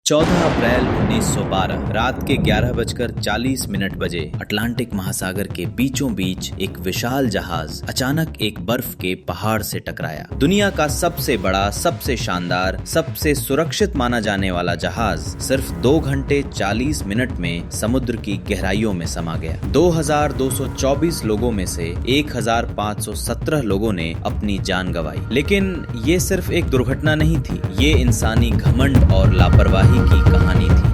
14 अप्रैल 1912 रात के 11:40 बजे अटलांटिक महासागर के बीचों बीच एक विशाल जहाज अचानक एक बर्फ के पहाड़ से टकराया। दुनिया का सबसे बड़ा, सबसे शानदार, सबसे सुरक्षित माना जाने वाला जहाज सिर्फ 2 घंटे 40 मिनट में समुद्र की गहराइयों में समा गया। 2224 लोगों में से 1517 लोगों ने अपनी जान गंवाई। लेकिन ये सिर्फ एक दुर्घटना नहीं थी, ये इंसानी घमंड और लापरवाही की कहानी थी।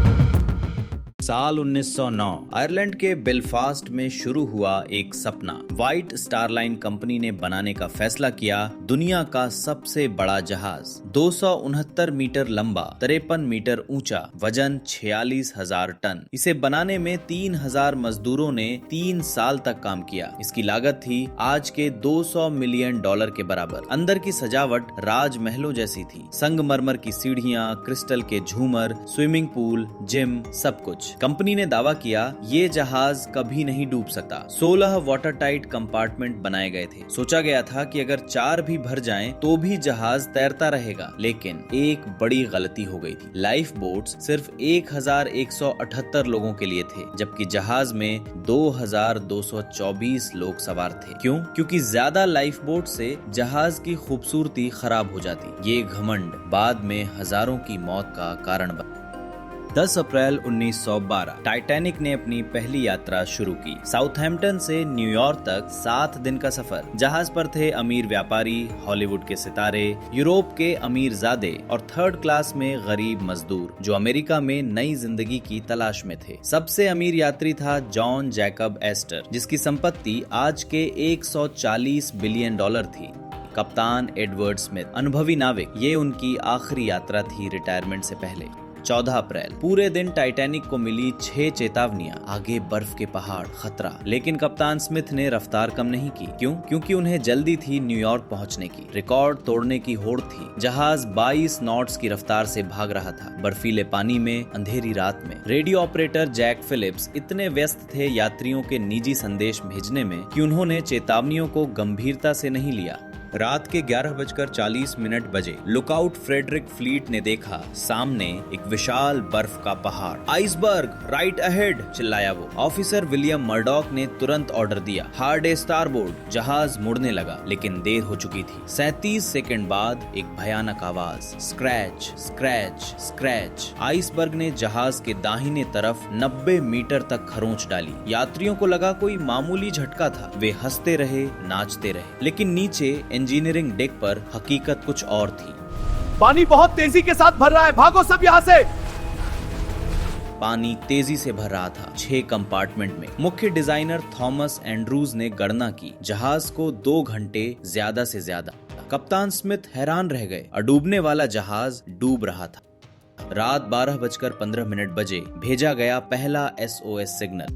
साल 1909 आयरलैंड के बेलफास्ट में शुरू हुआ एक सपना। व्हाइट स्टार लाइन कंपनी ने बनाने का फैसला किया। दुनिया का सबसे बड़ा जहाज 269 मीटर लंबा, 53 मीटर ऊंचा, वजन 46,000 टन। इसे बनाने में 3,000 मजदूरों ने 3 साल तक काम किया। इसकी लागत थी आज के $200 मिलियन के बराबर। अंदर की सजावट राजमहलों जैसी थी। संगमरमर की सीढ़ियां, क्रिस्टल के झूमर, स्विमिंग पूल, जिम, सब कुछ। कंपनी ने दावा किया ये जहाज कभी नहीं डूब सकता। 16 वाटर टाइट कंपार्टमेंट बनाए गए थे। सोचा गया था कि अगर 4 भी भर जाएं तो भी जहाज तैरता रहेगा। लेकिन एक बड़ी गलती हो गई थी। लाइफ बोट्स सिर्फ 1178 लोगों के लिए थे, जबकि जहाज में 2224 लोग सवार थे। क्यों? क्योंकि ज्यादा लाइफ बोट से जहाज की खूबसूरती खराब हो जाती। ये घमंड बाद में हजारों की मौत का कारण बना। 10 अप्रैल 1912 टाइटैनिक ने अपनी पहली यात्रा शुरू की। साउथहैम्पटन से न्यूयॉर्क तक 7 दिन का सफर। जहाज पर थे अमीर व्यापारी, हॉलीवुड के सितारे, यूरोप के अमीरजादे और 3rd क्लास में गरीब मजदूर जो अमेरिका में नई जिंदगी की तलाश में थे। सबसे अमीर यात्री था जॉन जैकब एस्टर, जिसकी संपत्ति आज के $140 बिलियन थी। कप्तान एडवर्ड स्मिथ, अनुभवी नाविक। ये उनकी आखिरी यात्रा थी रिटायरमेंट से पहले। 14 अप्रैल पूरे दिन टाइटैनिक को मिली 6 चेतावनियां। आगे बर्फ के पहाड़, खतरा। लेकिन कप्तान स्मिथ ने रफ्तार कम नहीं की। क्यों? क्योंकि उन्हें जल्दी थी न्यूयॉर्क पहुंचने की। रिकॉर्ड तोड़ने की होड़ थी। जहाज 22 नॉट्स की रफ्तार से भाग रहा था, बर्फीले पानी में, अंधेरी रात में। रेडियो ऑपरेटर जैक फिलिप्स इतने व्यस्त थे यात्रियों के निजी संदेश भेजने में कि उन्होंने चेतावनियों को गंभीरता से नहीं लिया। रात के 11:40 बजे लुकआउट फ्रेडरिक फ्लीट ने देखा सामने एक विशाल बर्फ का पहाड़। आइसबर्ग राइट अहेड, चिल्लाया वो। ऑफिसर विलियम मर्डॉक ने तुरंत ऑर्डर दिया, हार्ड ए स्टारबोर्ड। जहाज मुड़ने लगा, लेकिन देर हो चुकी थी। 37 सेकंड बाद एक भयानक आवाज, स्क्रैच स्क्रैच स्क्रैच। आइसबर्ग ने जहाज के दाहिने तरफ 90 मीटर तक खरोंच डाली। यात्रियों को लगा कोई मामूली झटका था। वे हंसते रहे, नाचते रहे। लेकिन नीचे इंजीनियरिंग डेक पर हकीकत कुछ और थी। पानी बहुत तेजी के साथ भर रहा है, भागो सब यहाँ से। पानी तेजी से भर रहा था 6 कंपार्टमेंट में। मुख्य डिजाइनर थॉमस एंड्रूज ने गणना की जहाज को 2 घंटे ज्यादा से ज्यादा। कप्तान स्मिथ हैरान रह गए। डूबने वाला जहाज डूब रहा था। रात 12:15 बजे भेजा गया पहला SOS सिग्नल।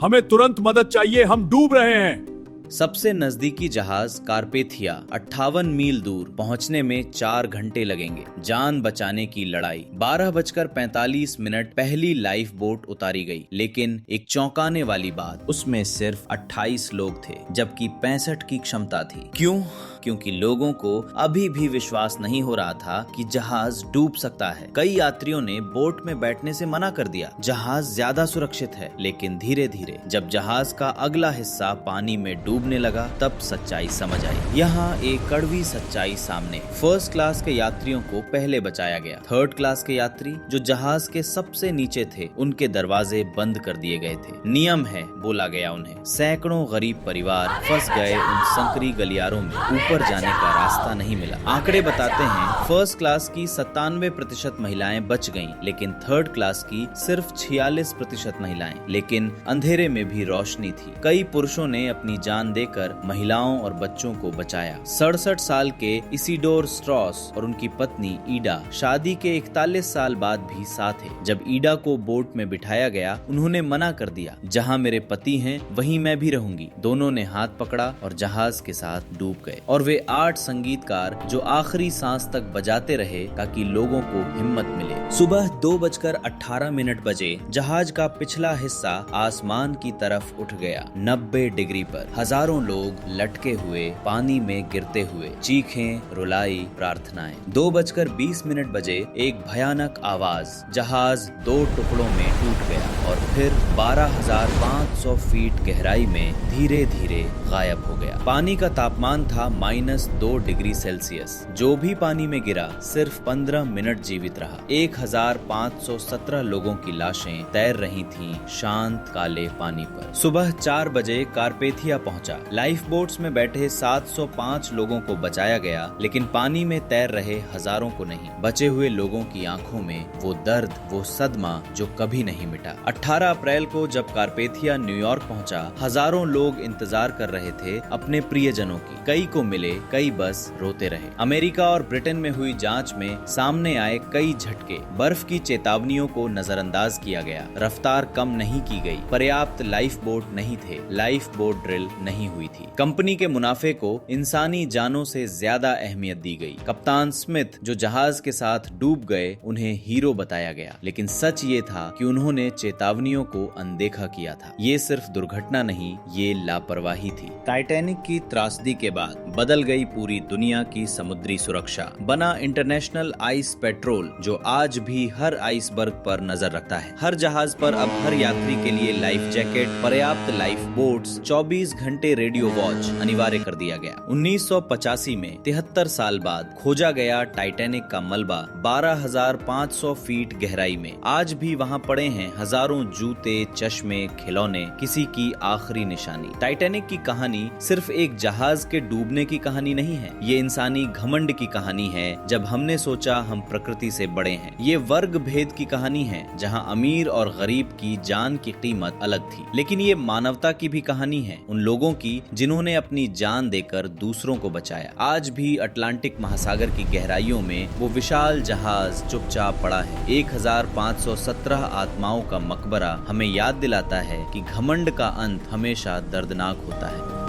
हमें तुरंत मदद चाहिए, हम डूब रहे हैं। सबसे नजदीकी जहाज कार्पेथिया 58 मील दूर। पहुंचने में 4 घंटे लगेंगे। जान बचाने की लड़ाई। 12:45 पहली लाइफ बोट उतारी गई। लेकिन एक चौंकाने वाली बात, उसमें सिर्फ 28 लोग थे, जबकि 65 की क्षमता थी। क्यों? क्योंकि लोगों को अभी भी विश्वास नहीं हो रहा था कि जहाज डूब सकता है। कई यात्रियों ने बोट में बैठने से मना कर दिया। जहाज ज्यादा सुरक्षित है। लेकिन धीरे धीरे जब जहाज का अगला हिस्सा पानी में डूबने लगा, तब सच्चाई समझ आई। यहाँ एक कड़वी सच्चाई सामने। 1st क्लास के यात्रियों को पहले बचाया गया। 3rd क्लास के यात्री जो जहाज के सबसे नीचे थे, उनके दरवाजे बंद कर दिए गए थे। नियम है, बोला गया उन्हें। सैकड़ों गरीब परिवार फंस गए उन संकरी गलियारों में। ऊपर जाने का रास्ता नहीं मिला। आंकड़े बताते हैं 1st क्लास की 97% महिलाएं बच गईं, लेकिन 3rd क्लास की सिर्फ 46% महिलाएं। लेकिन अंधेरे में भी रोशनी थी। कई पुरुषों ने अपनी जान देकर महिलाओं और बच्चों को बचाया। 67 साल के इसिडोर स्ट्रॉस और उनकी पत्नी ईडा शादी के 41 साल बाद भी साथ थे। जब ईडा को बोट में बिठाया गया, उन्होंने मना कर दिया, जहाँ मेरे पति हैं वहीं मैं भी रहूंगी। दोनों ने हाथ पकड़ा और जहाज के साथ डूब गए। और वे 8 संगीतकार जो आखिरी सांस तक बजाते रहे ताकि लोगों को हिम्मत मिले। सुबह 2:18 बजे जहाज का पिछला हिस्सा आसमान की तरफ उठ गया। 90 डिग्री पर हजारों लोग लटके हुए, पानी में गिरते हुए, चीखें, रुलाई, प्रार्थनाएं। 2:20 बजे एक भयानक आवाज, जहाज 2 टुकड़ों में टूट गया और फिर 12,500 फीट गहराई में धीरे धीरे गायब हो गया। पानी का तापमान था -2 डिग्री सेल्सियस। जो भी पानी में गिरा सिर्फ 15 मिनट जीवित रहा। 1,517 लोगों की लाशें तैर रही थीं शांत काले पानी पर। सुबह 4 बजे कारपेथिया पहुंचा। लाइफ बोट्स में बैठे 705 लोगों को बचाया गया, लेकिन पानी में तैर रहे हजारों को नहीं। बचे हुए लोगों की आंखों में वो दर्द, वो सदमा जो कभी नहीं मिटा। 18 अप्रैल को जब कारपेथिया न्यूयॉर्क पहुंचा, हजारों लोग इंतजार कर रहे थे अपने प्रियजनों की। कई को मिले, कई बस रोते रहे। अमेरिका और ब्रिटेन में हुई जांच में सामने आए कई झटके। बर्फ की चेतावनियों को नजरअंदाज किया गया, रफ्तार कम नहीं की गई, पर्याप्त लाइफ बोट नहीं थे, लाइफ बोट ड्रिल नहीं हुई थी। कंपनी के मुनाफे को इंसानी जानों से ज्यादा अहमियत दी गई। कप्तान स्मिथ जो जहाज के साथ डूब गए, उन्हें हीरो बताया गया, लेकिन सच ये था कि उन्होंने चेतावनियों को अनदेखा किया था। ये सिर्फ दुर्घटना नहीं, ये लापरवाही थी। टाइटैनिक की त्रासदी के बाद बदल गई पूरी दुनिया की समुद्री सुरक्षा। बना इंटरनेशनल आइस पेट्रोल, जो आज भी हर आइसबर्ग पर नजर रखता है। हर जहाज पर अब हर यात्री के लिए लाइफ जैकेट, पर्याप्त लाइफ बोट्स, 24 घंटे रेडियो वॉच अनिवार्य कर दिया गया। 1985 में 73 साल बाद खोजा गया टाइटैनिक का मलबा 12,500 फीट गहराई में। आज भी वहाँ पड़े हैं हजारों जूते, चश्मे, खिलौने, किसी की आखिरी निशानी। टाइटैनिक की कहानी सिर्फ एक जहाज के डूबने की कहानी नहीं है, ये इंसानी घमंड की कहानी है। जब हमने सोचा हम प्रकृति से बड़े हैं। ये वर्ग भेद की कहानी है, जहां अमीर और गरीब की जान की कीमत अलग थी, लेकिन ये मानवता की भी कहानी है, उन लोगों की जिन्होंने अपनी जान देकर दूसरों को बचाया। आज भी अटलांटिक महासागर की गहराइयों में वो विशाल जहाज चुपचाप पड़ा है। 1,517 आत्माओं का मकबरा हमें याद दिलाता है कि घमंड का अंत हमेशा दर्दनाक होता है।